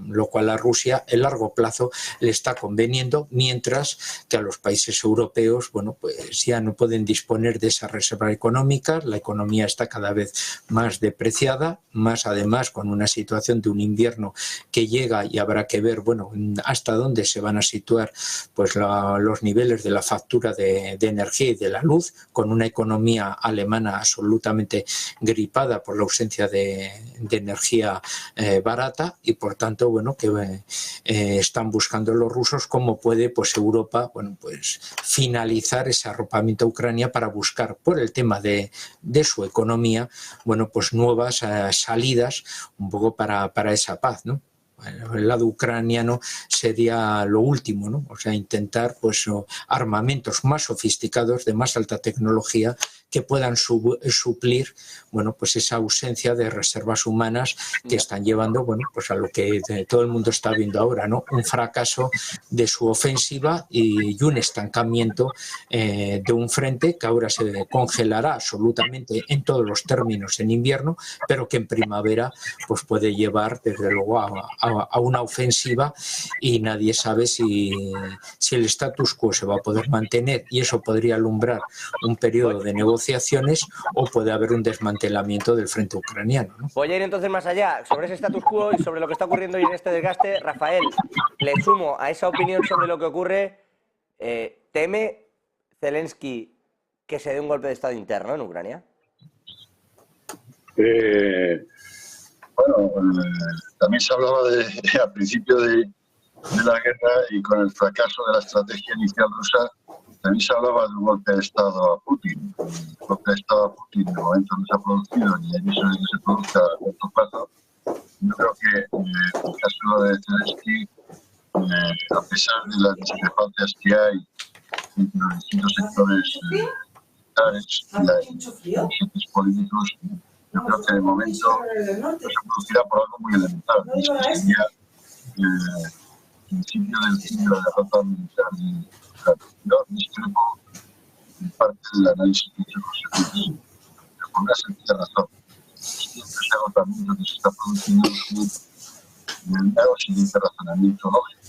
Lo cual a Rusia en largo plazo le está conveniendo, mientras que a los países europeos, bueno, pues ya no pueden disponer de esa reserva económica. La economía está cada vez más depreciada, más además con una situación de un invierno que llega, y habrá que ver, bueno, hasta dónde se van a situar pues los niveles de la factura de energía y de la luz, con una economía alemana absolutamente gripada por la ausencia de energía barata, y por tanto, bueno, que están buscando los rusos cómo puede pues Europa, bueno, pues finalizar ese arropamiento a Ucrania para buscar, por el tema de su economía, bueno, pues nuevas salidas un poco para esa paz, ¿no? El lado ucraniano sería lo último, ¿no? O sea, intentar pues armamentos más sofisticados, de más alta tecnología, que puedan suplir, bueno, pues esa ausencia de reservas humanas que están llevando, bueno, pues a lo que todo el mundo está viendo ahora, ¿no? Un fracaso de su ofensiva y un estancamiento de un frente que ahora se congelará absolutamente en todos los términos en invierno, pero que en primavera pues puede llevar desde luego a una ofensiva, y nadie sabe si el status quo se va a poder mantener, y eso podría alumbrar un periodo de negociaciones, o puede haber un desmantelamiento del frente ucraniano, ¿no? Voy a ir entonces más allá sobre ese status quo y sobre lo que está ocurriendo hoy en este desgaste. Rafael, le sumo a esa opinión sobre lo que ocurre. ¿Teme Zelensky que se dé un golpe de Estado interno en Ucrania? También se hablaba al principio de la guerra, y con el fracaso de la estrategia inicial rusa, también se hablaba de un golpe de Estado a Putin. El golpe de Estado a Putin de momento no se ha producido, ni hay viso de que se produzca a corto plazo. Yo creo que en el caso de Zelensky, a pesar de las discrepancias que hay entre los distintos sectores militares y los agentes políticos, yo creo que de momento se producirá por algo muy elemental, que sería el principio del fin de la derrota militar de Ucrania. Yo discrepo en parte del análisis que hizo José Luis, pero por una sencilla razón. Ese agotamiento que se está produciendo me hago el siguiente razonamiento lógico.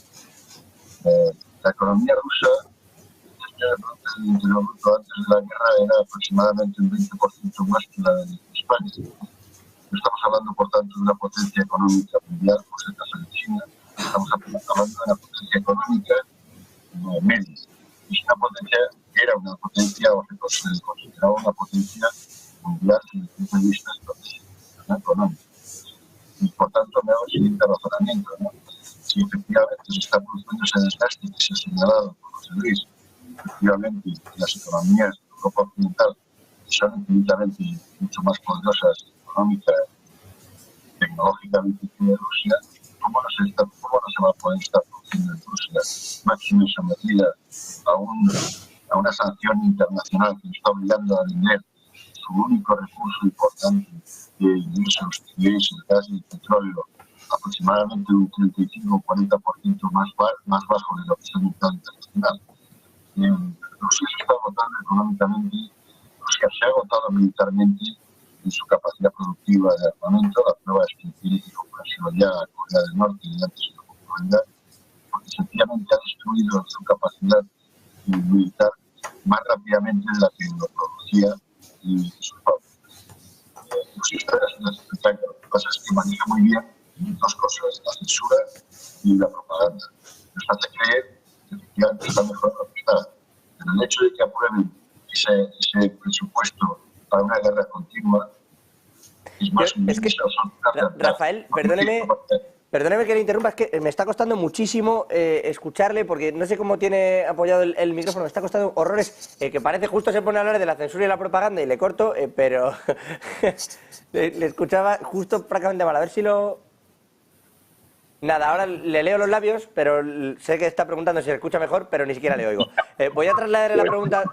La economía rusa, el Producto Interior Bruto antes de la guerra, era aproximadamente un 20% más que la de España. No estamos hablando, por tanto, de una potencia económica mundial, como es el caso de China. Estamos hablando de una potencia económica media. Es una potencia, era una potencia, o se consideraba una potencia mundial desde el punto de vista económico. Y por tanto me hago el siguiente razonamiento, ¿no? Si efectivamente se está produciendo ese desgaste que se ha señalado por José Luis, efectivamente las economías de Europa Occidental son infinitamente mucho más poderosas económica y tecnológicamente que Rusia, ¿cómo no se va a poder estar produciendo en Rusia, máxima sometida a una sanción internacional que está obligando a vender su único recurso importante de ingresos, que es el gas y el petróleo, aproximadamente un 35 o 40% más bajo de lo que es el mercado internacional? Rusia se está agotando económicamente, Rusia se ha agotado militarmente en su capacidad productiva de armamento. La prueba es que tiene que comprárselo ya a Corea del Norte y antes de la porque sencillamente ha destruido su capacidad militar más rápidamente de la que lo producía y sus fábricas. Rusia está haciendo ese espectáculo. Lo que pasa es que maneja muy bien dos cosas: la censura y la propaganda. Nos hace creer que efectivamente está mejor de lo que está. Pero el hecho de que aprueben ese presupuesto para una guerra continua es más Rafael, perdóneme que le interrumpa, es que me está costando muchísimo escucharle, porque no sé cómo tiene apoyado el micrófono, me está costando horrores, que parece justo se pone a hablar de la censura y la propaganda y le corto, pero le escuchaba justo prácticamente mal. A ver si lo... Nada, ahora le leo los labios, pero sé que está preguntando si se escucha mejor, pero ni siquiera le oigo. Voy a trasladarle la pregunta...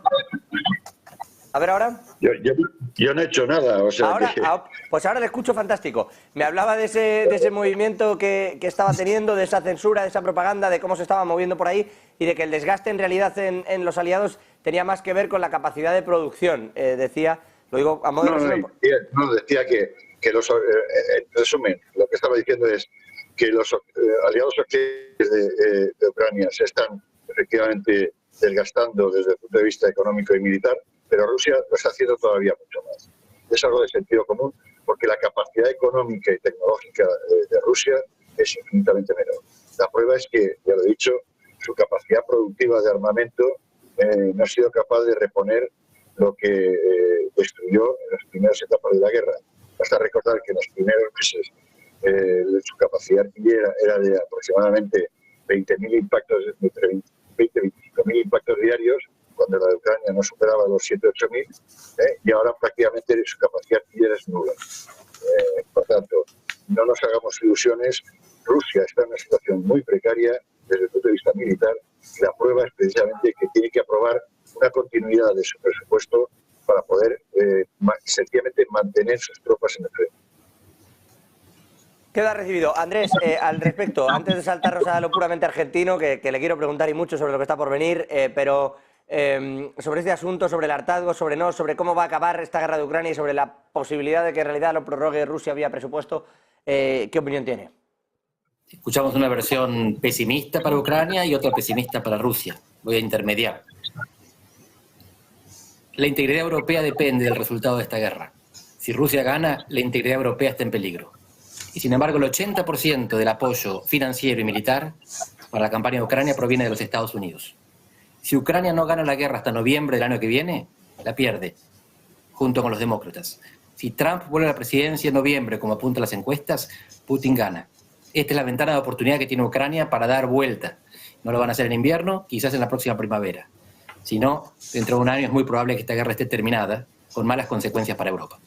A ver, ¿ahora? Yo no he hecho nada, o sea ahora, que... Pues ahora le escucho fantástico. Me hablaba de ese movimiento que estaba teniendo, de esa censura, de esa propaganda, de cómo se estaba moviendo por ahí y de que el desgaste en realidad en los aliados tenía más que ver con la capacidad de producción. Decía, lo digo a modo de... decía que los... en resumen, lo que estaba diciendo es que los aliados de Ucrania se están efectivamente desgastando desde el punto de vista económico y militar, pero Rusia lo está haciendo todavía mucho más. Es algo de sentido común, porque la capacidad económica y tecnológica de Rusia es infinitamente menor. La prueba es que, ya lo he dicho, su capacidad productiva de armamento no ha sido capaz de reponer lo que destruyó en las primeras etapas de la guerra. Basta recordar que en los primeros meses su capacidad artillera era de aproximadamente 20.000 impactos, entre 20 y 25.000 impactos diarios, cuando la de Ucrania no superaba los 7.000 o 8.000, y ahora prácticamente su capacidad artillera es nula. Por tanto, no nos hagamos ilusiones. Rusia está en una situación muy precaria desde el punto de vista militar, y la prueba es precisamente que tiene que aprobar una continuidad de su presupuesto para poder sencillamente mantener sus tropas en el frente. Queda recibido. Andrés, al respecto, antes de saltarnos a lo puramente argentino, que le quiero preguntar y mucho sobre lo que está por venir, pero sobre este asunto, sobre el hartazgo, sobre cómo va a acabar esta guerra de Ucrania y sobre la posibilidad de que en realidad lo prorrogue Rusia vía presupuesto, ¿qué opinión tiene? Escuchamos una versión pesimista para Ucrania y otra pesimista para Rusia. Voy a intermediar. La integridad europea depende del resultado de esta guerra. Si Rusia gana, la integridad europea está en peligro. Y sin embargo, el 80% del apoyo financiero y militar para la campaña de Ucrania proviene de los Estados Unidos. Si Ucrania no gana la guerra hasta noviembre del año que viene, la pierde, junto con los demócratas. Si Trump vuelve a la presidencia en noviembre, como apuntan las encuestas, Putin gana. Esta es la ventana de oportunidad que tiene Ucrania para dar vuelta. No lo van a hacer en invierno, quizás en la próxima primavera. Si no, dentro de un año es muy probable que esta guerra esté terminada, con malas consecuencias para Europa.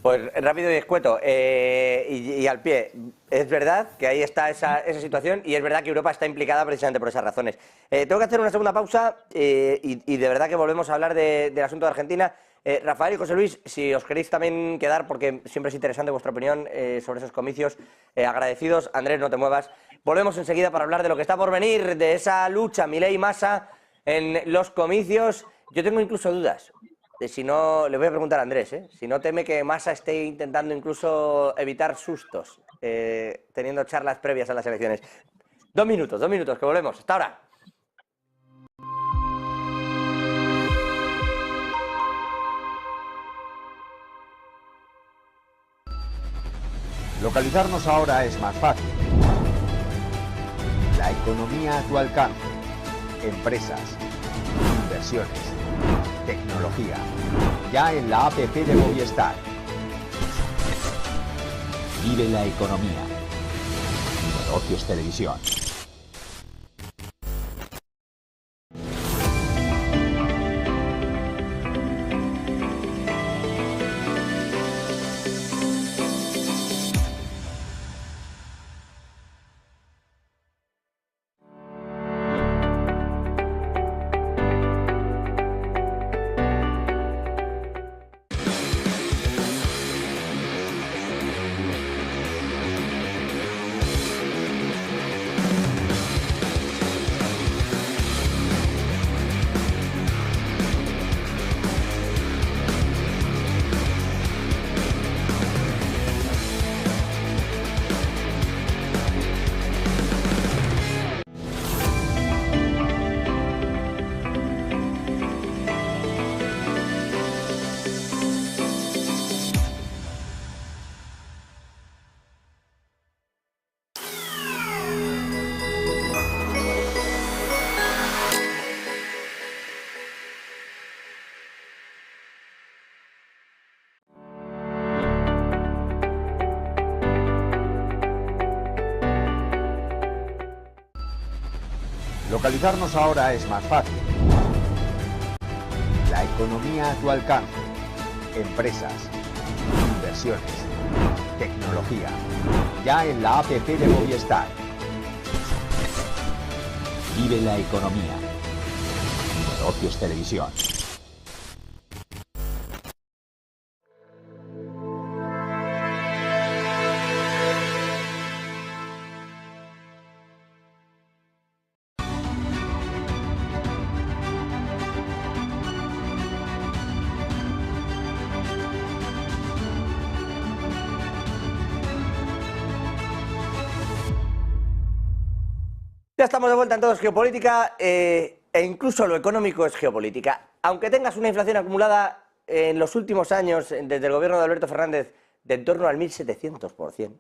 Pues rápido y escueto, y al pie, es verdad que ahí está esa situación y es verdad que Europa está implicada precisamente por esas razones. Tengo que hacer una segunda pausa y de verdad que volvemos a hablar del asunto de Argentina. Rafael y José Luis, si os queréis también quedar, porque siempre es interesante vuestra opinión sobre esos comicios, agradecidos. Andrés, no te muevas. Volvemos enseguida para hablar de lo que está por venir, de esa lucha Milei-Massa en los comicios. Yo tengo incluso dudas. Si no, le voy a preguntar a Andrés, si no teme que Massa esté intentando incluso evitar sustos, teniendo charlas previas a las elecciones. 2 minutos, que volvemos. Hasta ahora. Localizarnos ahora es más fácil. La economía a tu alcance. Empresas, inversiones, tecnología. Ya en la APP de Movistar. Vive la economía. Negocios Televisión. Localizarnos ahora es más fácil. La economía a tu alcance. Empresas, inversiones, tecnología. Ya en la APP de Movistar. Vive la economía. Negocios Televisión. Ya estamos de vuelta en Todo es Geopolítica e incluso lo económico es geopolítica. Aunque tengas una inflación acumulada en los últimos años desde el gobierno de Alberto Fernández de en torno al 1.700%,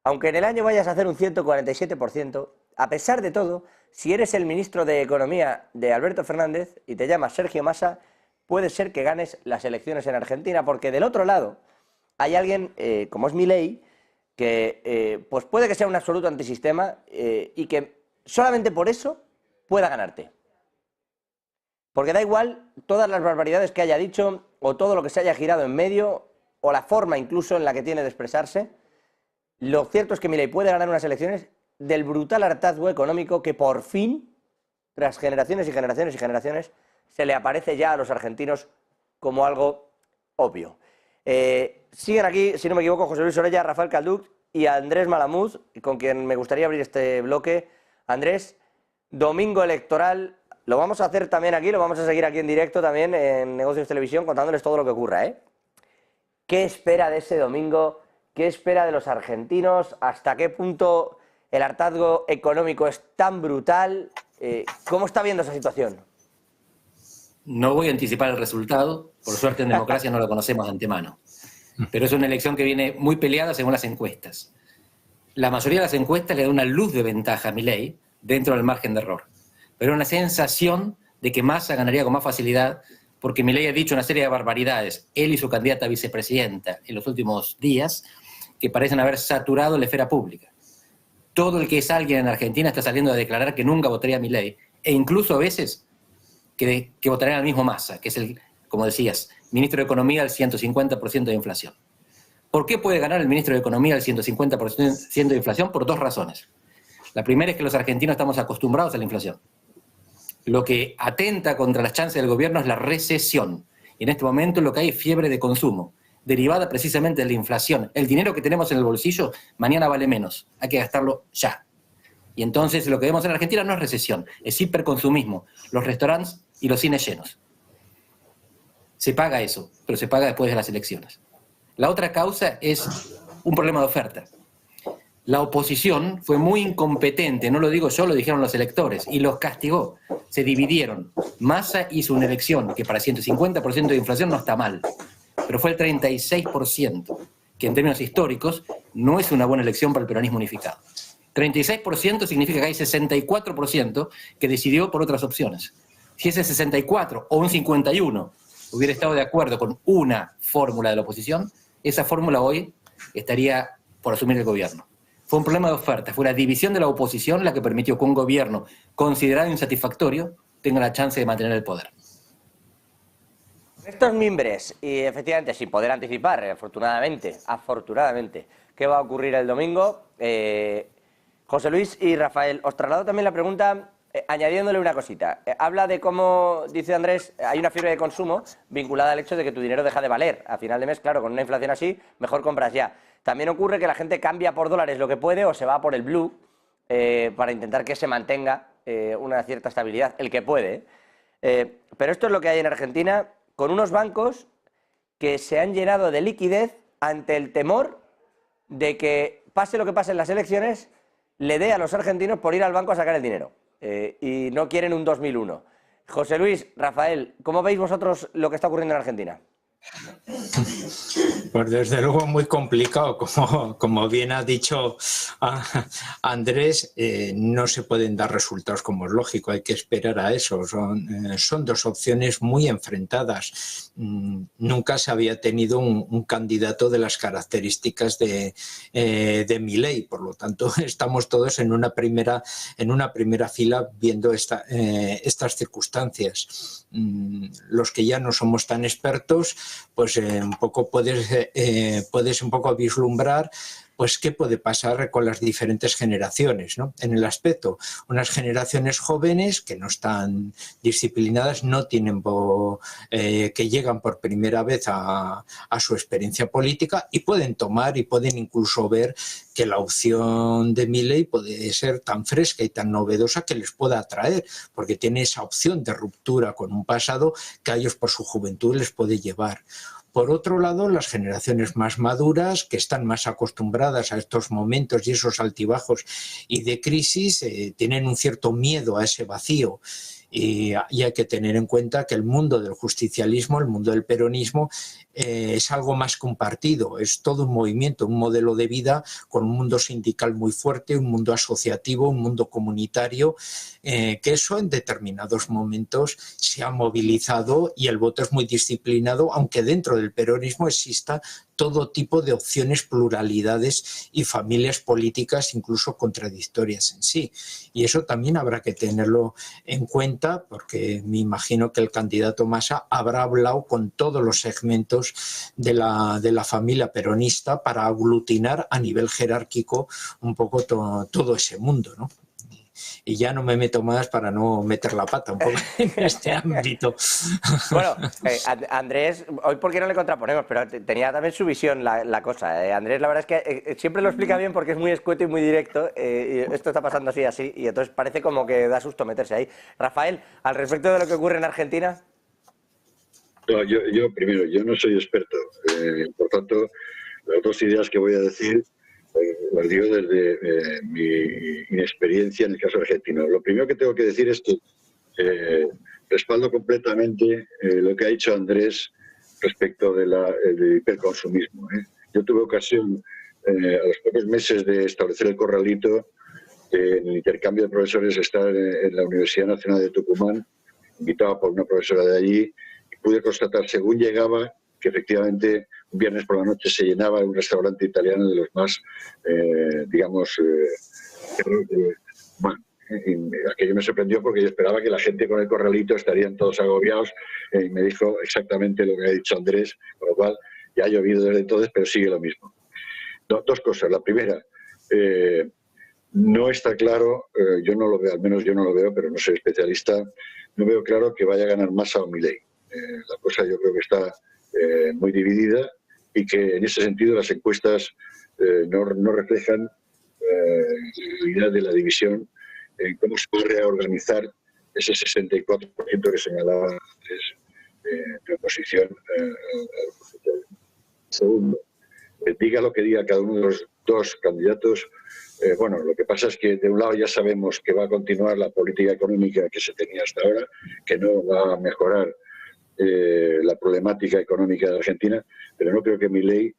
aunque en el año vayas a hacer un 147%, a pesar de todo, si eres el ministro de Economía de Alberto Fernández y te llamas Sergio Massa, puede ser que ganes las elecciones en Argentina, porque del otro lado hay alguien como es Milei, que pues puede que sea un absoluto antisistema y que solamente por eso pueda ganarte. Porque da igual todas las barbaridades que haya dicho o todo lo que se haya girado en medio o la forma incluso en la que tiene de expresarse. Lo cierto es que Milei puede ganar unas elecciones del brutal hartazgo económico que por fin, tras generaciones y generaciones y generaciones, se le aparece ya a los argentinos como algo obvio. Siguen aquí, si no me equivoco, José Luis Orella, Rafael Calduch y Andrés Malamud, con quien me gustaría abrir este bloque. Andrés, domingo electoral, lo vamos a hacer también aquí, lo vamos a seguir aquí en directo también en Negocios Televisión, contándoles todo lo que ocurra, ¿eh? ¿Qué espera de ese domingo? ¿Qué espera de los argentinos? ¿Hasta qué punto el hartazgo económico es tan brutal? ¿Cómo está viendo esa situación? No voy a anticipar el resultado, por suerte en democracia no lo conocemos de antemano, pero es una elección que viene muy peleada según las encuestas. La mayoría de las encuestas le da una luz de ventaja a Milei dentro del margen de error, pero una sensación de que Massa ganaría con más facilidad porque Milei ha dicho una serie de barbaridades, él y su candidata a vicepresidenta en los últimos días, que parecen haber saturado la esfera pública. Todo el que es alguien en Argentina está saliendo a declarar que nunca votaría a Milei, e incluso a veces que votarían al mismo Massa, que es el, como decías, ministro de Economía al 150% de inflación. ¿Por qué puede ganar el ministro de Economía al 150% de inflación? Por dos razones. La primera es que los argentinos estamos acostumbrados a la inflación. Lo que atenta contra las chances del gobierno es la recesión. Y en este momento lo que hay es fiebre de consumo, derivada precisamente de la inflación. El dinero que tenemos en el bolsillo mañana vale menos, hay que gastarlo ya. Y entonces lo que vemos en Argentina no es recesión, es hiperconsumismo, los restaurantes y los cines llenos. Se paga eso, pero se paga después de las elecciones. La otra causa es un problema de oferta. La oposición fue muy incompetente, no lo digo yo, lo dijeron los electores, y los castigó. Se dividieron. Massa hizo una elección que para 150% de inflación no está mal, pero fue el 36%, que en términos históricos no es una buena elección para el peronismo unificado. 36% significa que hay 64% que decidió por otras opciones. Si ese 64 o un 51 hubiera estado de acuerdo con una fórmula de la oposición, esa fórmula hoy estaría por asumir el gobierno. Fue un problema de oferta, fue la división de la oposición la que permitió que un gobierno considerado insatisfactorio tenga la chance de mantener el poder. Estos mimbres, y efectivamente sin poder anticipar, afortunadamente, ¿qué va a ocurrir el domingo? José Luis y Rafael, os traslado también la pregunta añadiéndole una cosita. Habla de cómo, dice Andrés, hay una fiebre de consumo vinculada al hecho de que tu dinero deja de valer. A final de mes, claro, con una inflación así, mejor compras ya. También ocurre que la gente cambia por dólares lo que puede o se va por el blue para intentar que se mantenga una cierta estabilidad, el que puede. Pero esto es lo que hay en Argentina, con unos bancos que se han llenado de liquidez ante el temor de que, pase lo que pase en las elecciones, le dé a los argentinos por ir al banco a sacar el dinero. Y no quieren un 2001. José Luis, Rafael, ¿cómo veis vosotros lo que está ocurriendo en Argentina? Pues desde luego muy complicado, como bien ha dicho Andrés, no se pueden dar resultados como es lógico, hay que esperar a eso, son dos opciones muy enfrentadas. Nunca se había tenido un candidato de las características de Milei, por lo tanto estamos todos en una primera fila viendo estas circunstancias. Los que ya no somos tan expertos, pues un poco puedes un poco vislumbrar pues qué puede pasar con las diferentes generaciones, ¿no? En el aspecto, unas generaciones jóvenes que no están disciplinadas, no tienen que llegan por primera vez a su experiencia política y pueden tomar y pueden incluso ver que la opción de Milei puede ser tan fresca y tan novedosa que les pueda atraer, porque tiene esa opción de ruptura con un pasado que a ellos por su juventud les puede llevar. Por otro lado, las generaciones más maduras, que están más acostumbradas a estos momentos y esos altibajos y de crisis, tienen un cierto miedo a ese vacío. Y hay que tener en cuenta que el mundo del justicialismo, el mundo del peronismo, es algo más que un partido, es todo un movimiento, un modelo de vida con un mundo sindical muy fuerte, un mundo asociativo, un mundo comunitario, que eso en determinados momentos se ha movilizado y el voto es muy disciplinado, aunque dentro del peronismo exista todo tipo de opciones, pluralidades y familias políticas incluso contradictorias en sí. Y eso también habrá que tenerlo en cuenta porque me imagino que el candidato Massa habrá hablado con todos los segmentos de la familia peronista para aglutinar a nivel jerárquico un poco todo ese mundo, ¿no? y ya no me meto más para no meter la pata un poco en este ámbito. Bueno, Andrés, hoy por qué no le contraponemos, pero tenía también su visión la cosa. Andrés, la verdad es que siempre lo explica bien porque es muy escueto y muy directo, y esto está pasando así, y entonces parece como que da susto meterse ahí. Rafael, al respecto de lo que ocurre en Argentina... No, yo primero, yo no soy experto, por tanto, las dos ideas que voy a decir las digo desde mi inexperiencia en el caso argentino. Lo primero que tengo que decir es que respaldo completamente lo que ha dicho Andrés respecto del hiperconsumismo. Yo tuve ocasión, a los pocos meses de establecer el corralito, en el intercambio de profesores, estar en la Universidad Nacional de Tucumán, invitado por una profesora de allí, y pude constatar, según llegaba, que efectivamente un viernes por la noche se llenaba un restaurante italiano de los más, bueno, aquello me sorprendió porque yo esperaba que la gente con el corralito estarían todos agobiados, y me dijo exactamente lo que ha dicho Andrés, con lo cual ya ha llovido desde entonces, pero sigue lo mismo. Dos cosas. La primera, no está claro, yo no lo veo, al menos yo no lo veo, pero no soy especialista, no veo claro que vaya a ganar Massa o Milei. La cosa yo creo que está muy dividida y que en ese sentido las encuestas no reflejan la realidad de la división en cómo se va a reorganizar ese 64% que señalaba antes de oposición. Segundo, diga lo que diga cada uno de los dos candidatos, bueno, lo que pasa es que de un lado ya sabemos que va a continuar la política económica que se tenía hasta ahora, que no va a mejorar la problemática económica de Argentina, pero no creo que Milei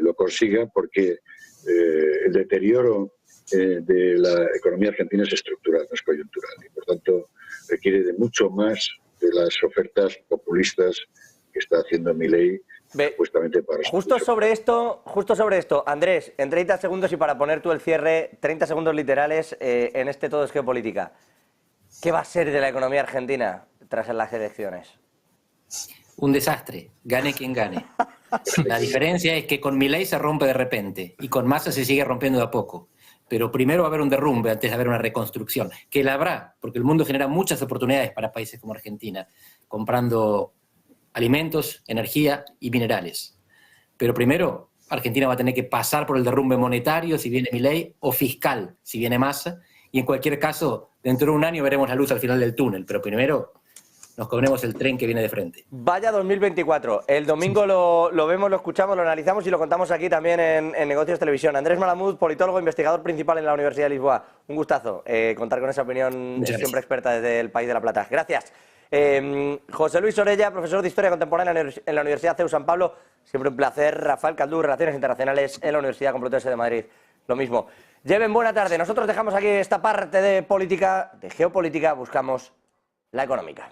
lo consiga porque el deterioro de la economía argentina es estructural, no es coyuntural, y por tanto requiere de mucho más de las ofertas populistas que está haciendo Milei. Justamente para justo sobre esto, Andrés, en 30 segundos y para poner tú el cierre, 30 segundos literales en este Todo es Geopolítica. ¿Qué va a ser de la economía argentina tras las elecciones? Un desastre, gane quien gane. La diferencia es que con Milei se rompe de repente y con Massa se sigue rompiendo de a poco. Pero primero va a haber un derrumbe antes de haber una reconstrucción, que la habrá, porque el mundo genera muchas oportunidades para países como Argentina, comprando alimentos, energía y minerales. Pero primero, Argentina va a tener que pasar por el derrumbe monetario si viene Milei, o fiscal si viene Massa, y en cualquier caso, dentro de un año veremos la luz al final del túnel, pero primero nos comemos el tren que viene de frente. Vaya 2024. El domingo lo vemos, lo escuchamos, lo analizamos y lo contamos aquí también en Negocios Televisión. Andrés Malamud, politólogo, investigador principal en la Universidad de Lisboa. Un gustazo contar con esa opinión siempre experta desde el País de la Plata. Gracias. José Luis Orella, profesor de Historia Contemporánea en la Universidad CEU San Pablo. Siempre un placer. Rafael Caldú, Relaciones Internacionales en la Universidad Complutense de Madrid. Lo mismo. Lleven buena tarde. Nosotros dejamos aquí esta parte de política, de geopolítica. Buscamos la económica.